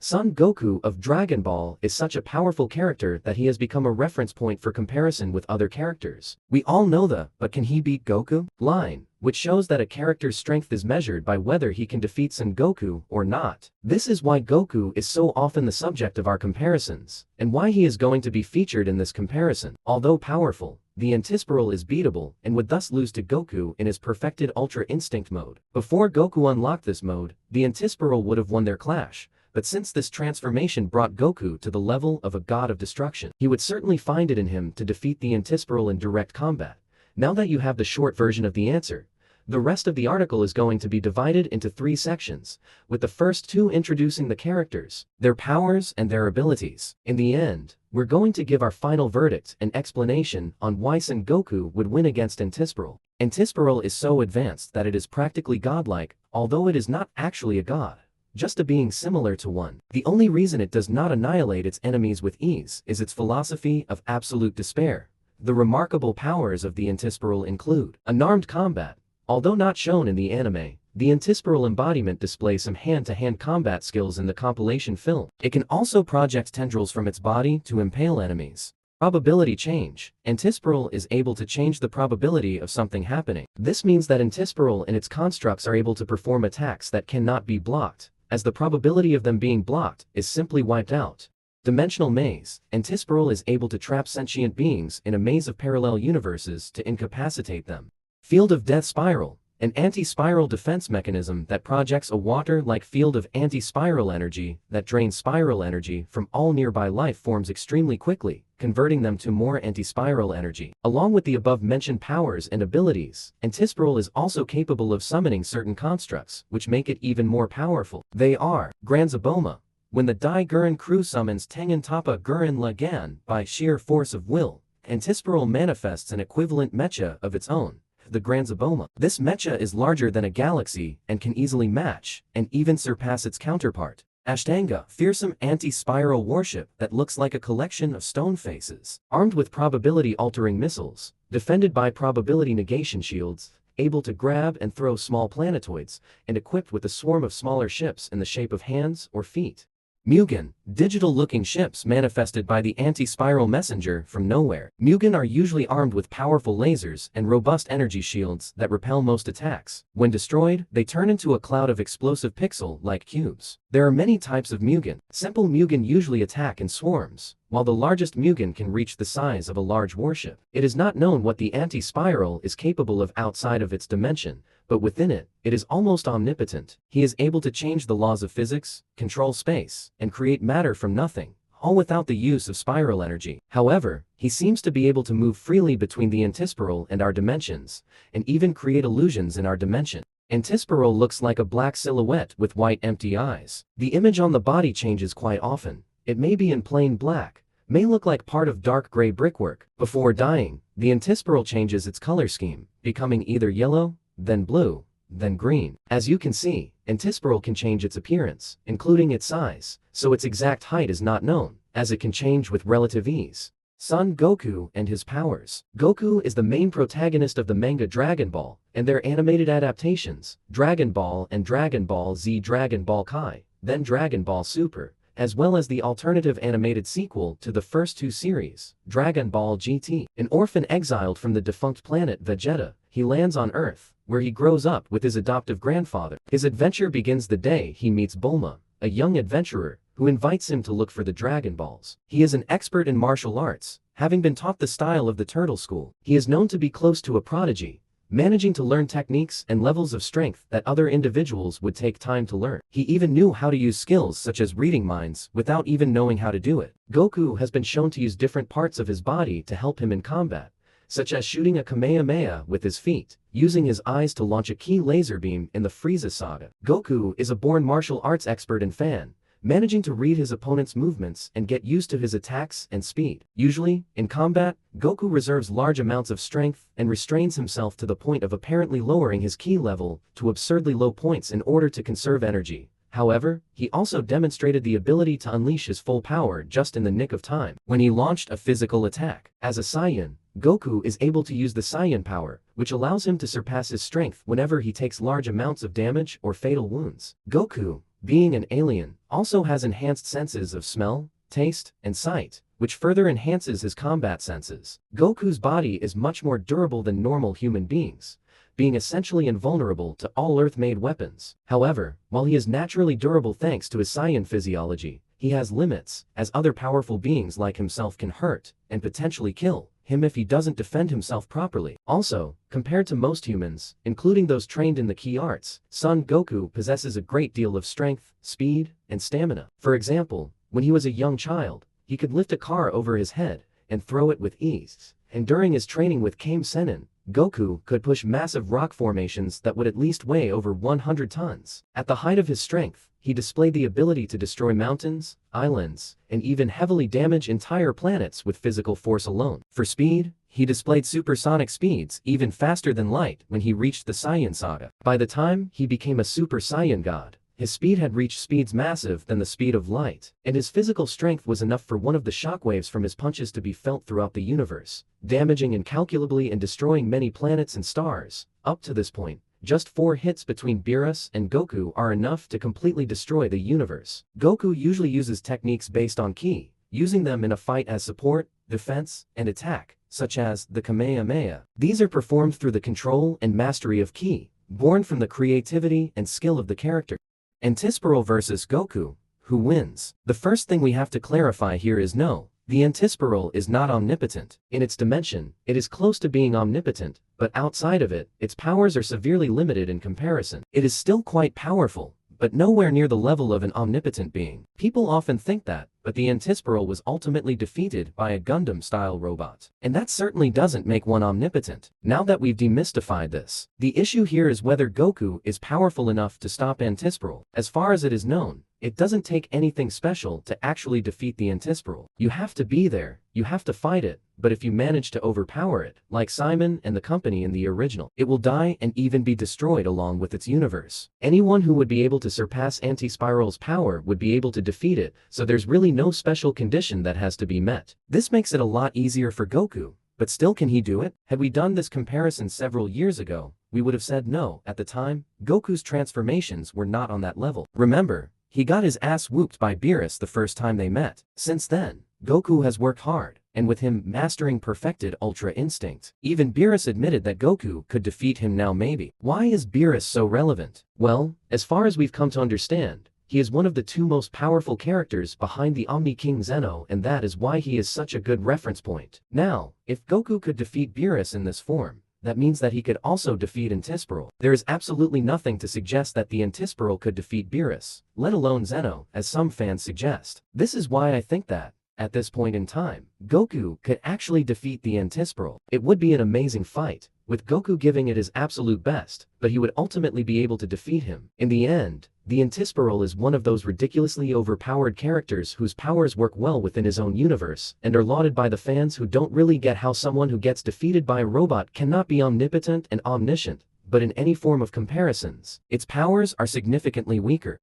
Son Goku of Dragon Ball is such a powerful character that he has become a reference point for comparison with other characters. We all know the "but can he beat Goku?" line, which shows that a character's strength is measured by whether he can defeat Son Goku or not. This is why Goku is so often the subject of our comparisons, and why he is going to be featured in this comparison. Although powerful, the Antispiral is beatable and would thus lose to Goku in his perfected Ultra Instinct mode. Before Goku unlocked this mode, the Antispiral would have won their clash, but since this transformation brought Goku to the level of a god of destruction, he would certainly find it in him to defeat the Antispiral in direct combat. Now that you have the short version of the answer, the rest of the article is going to be divided into 3 sections, with the first 2 introducing the characters, their powers and their abilities. In the end, we're going to give our final verdict and explanation on why Son Goku would win against Antispiral. Antispiral is so advanced that it is practically godlike, although it is not actually a god, just a being similar to one. The only reason it does not annihilate its enemies with ease is its philosophy of absolute despair. The remarkable powers of the Antispiral include unarmed combat. Although not shown in the anime, the Antispiral embodiment displays some hand-to-hand combat skills in the compilation film. It can also project tendrils from its body to impale enemies. Probability change. Antispiral is able to change the probability of something happening. This means that Antispiral and its constructs are able to perform attacks that cannot be blocked, as the probability of them being blocked is simply wiped out. Dimensional maze. Antispiral is able to trap sentient beings in a maze of parallel universes to incapacitate them. Field of Death Spiral, an anti-spiral defense mechanism that projects a water-like field of anti-spiral energy that drains spiral energy from all nearby life forms extremely quickly, converting them to more anti-spiral energy. Along with the above-mentioned powers and abilities, Antispiral is also capable of summoning certain constructs, which make it even more powerful. They are Grand Zaboma. When the Dai Gurren crew summons Tengen Toppa Gurren Lagann by sheer force of will, Antispiral manifests an equivalent mecha of its own, the Grand Zaboma. This mecha is larger than a galaxy and can easily match and even surpass its counterpart, Ashtanga, fearsome anti-spiral warship that looks like a collection of stone faces. Armed with probability-altering missiles, defended by probability negation shields, able to grab and throw small planetoids, and equipped with a swarm of smaller ships in the shape of hands or feet. Mugen, digital-looking ships manifested by the anti-spiral messenger from nowhere. Mugen are usually armed with powerful lasers and robust energy shields that repel most attacks. When destroyed, they turn into a cloud of explosive pixel-like cubes. There are many types of Mugen. Simple Mugen usually attack in swarms, while the largest Mugen can reach the size of a large warship. It is not known what the anti-spiral is capable of outside of its dimension, but within it, it is almost omnipotent. He is able to change the laws of physics, control space, and create matter from nothing, all without the use of spiral energy. However, he seems to be able to move freely between the Antispiral and our dimensions, and even create illusions in our dimension. Antispiral looks like a black silhouette with white empty eyes. The image on the body changes quite often. It may be in plain black, may look like part of dark gray brickwork. Before dying, the Antispiral changes its color scheme, becoming either yellow, then blue, then green. As you can see, Antispiral can change its appearance, including its size, so its exact height is not known, as it can change with relative ease. Son Goku and his powers. Goku is the main protagonist of the manga Dragon Ball, and their animated adaptations, Dragon Ball and Dragon Ball Z, Dragon Ball Kai, then Dragon Ball Super, as well as the alternative animated sequel to the first 2 series, Dragon Ball GT. An orphan exiled from the defunct planet Vegeta, he lands on Earth, where he grows up with his adoptive grandfather. His adventure begins the day he meets Bulma, a young adventurer, who invites him to look for the Dragon Balls. He is an expert in martial arts, having been taught the style of the Turtle School. He is known to be close to a prodigy, managing to learn techniques and levels of strength that other individuals would take time to learn. He even knew how to use skills such as reading minds without even knowing how to do it. Goku has been shown to use different parts of his body to help him in combat, such as shooting a Kamehameha with his feet, using his eyes to launch a key laser beam in the Frieza saga. Goku is a born martial arts expert and fan, managing to read his opponent's movements and get used to his attacks and speed. Usually, in combat, Goku reserves large amounts of strength and restrains himself to the point of apparently lowering his ki level to absurdly low points in order to conserve energy. However, he also demonstrated the ability to unleash his full power just in the nick of time, when he launched a physical attack. As a Saiyan, Goku is able to use the Saiyan power, which allows him to surpass his strength whenever he takes large amounts of damage or fatal wounds. Goku, being an alien, also has enhanced senses of smell, taste, and sight, which further enhances his combat senses. Goku's body is much more durable than normal human beings, being essentially invulnerable to all Earth-made weapons. However, while he is naturally durable thanks to his Saiyan physiology, he has limits, as other powerful beings like himself can hurt, and potentially kill, him if he doesn't defend himself properly. Also, compared to most humans, including those trained in the key arts, Son Goku possesses a great deal of strength, speed, and stamina. For example, when he was a young child, he could lift a car over his head and throw it with ease. And during his training with Kame Sennin, Goku could push massive rock formations that would at least weigh over 100 tons. At the height of his strength, he displayed the ability to destroy mountains, islands, and even heavily damage entire planets with physical force alone. For speed, he displayed supersonic speeds even faster than light when he reached the Saiyan Saga. By the time he became a Super Saiyan God, his speed had reached speeds massive than the speed of light, and his physical strength was enough for one of the shockwaves from his punches to be felt throughout the universe, damaging incalculably and destroying many planets and stars. Up to this point, just 4 hits between Beerus and Goku are enough to completely destroy the universe. Goku usually uses techniques based on ki, using them in a fight as support, defense, and attack, such as the Kamehameha. These are performed through the control and mastery of ki, born from the creativity and skill of the character. Antispiral versus Goku, who wins? The first thing we have to clarify here is no, the Antispiral is not omnipotent. In its dimension, it is close to being omnipotent, but outside of it, its powers are severely limited in comparison. It is still quite powerful, but nowhere near the level of an omnipotent being. People often think that, but the Antispiral was ultimately defeated by a Gundam-style robot. And that certainly doesn't make one omnipotent. Now that we've demystified this, the issue here is whether Goku is powerful enough to stop Antispiral. As far as it is known, it doesn't take anything special to actually defeat the Antispiral. You have to be there, you have to fight it, but if you manage to overpower it, like Simon and the company in the original, it will die and even be destroyed along with its universe. Anyone who would be able to surpass Antispiral's power would be able to defeat it, so there's really no special condition that has to be met. This makes it a lot easier for Goku, but still, can he do it? Had we done this comparison several years ago, we would have said no. At the time, Goku's transformations were not on that level. Remember, he got his ass whooped by Beerus the first time they met. Since then, Goku has worked hard, and with him mastering perfected Ultra Instinct, even Beerus admitted that Goku could defeat him now maybe. Why is Beerus so relevant? Well, as far as we've come to understand, he is one of the 2 most powerful characters behind the Omni King Zeno, and that is why he is such a good reference point. Now, if Goku could defeat Beerus in this form, that means that he could also defeat Antispiral. There is absolutely nothing to suggest that the Antispiral could defeat Beerus, let alone Zeno, as some fans suggest. This is why I think that, at this point in time, Goku could actually defeat the Antispiral. It would be an amazing fight, with Goku giving it his absolute best, but he would ultimately be able to defeat him. In the end, the Antispiral is one of those ridiculously overpowered characters whose powers work well within his own universe, and are lauded by the fans who don't really get how someone who gets defeated by a robot cannot be omnipotent and omniscient, but in any form of comparisons, its powers are significantly weaker.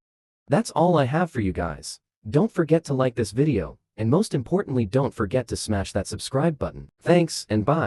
That's all I have for you guys. Don't forget to like this video, and most importantly, don't forget to smash that subscribe button. Thanks and bye.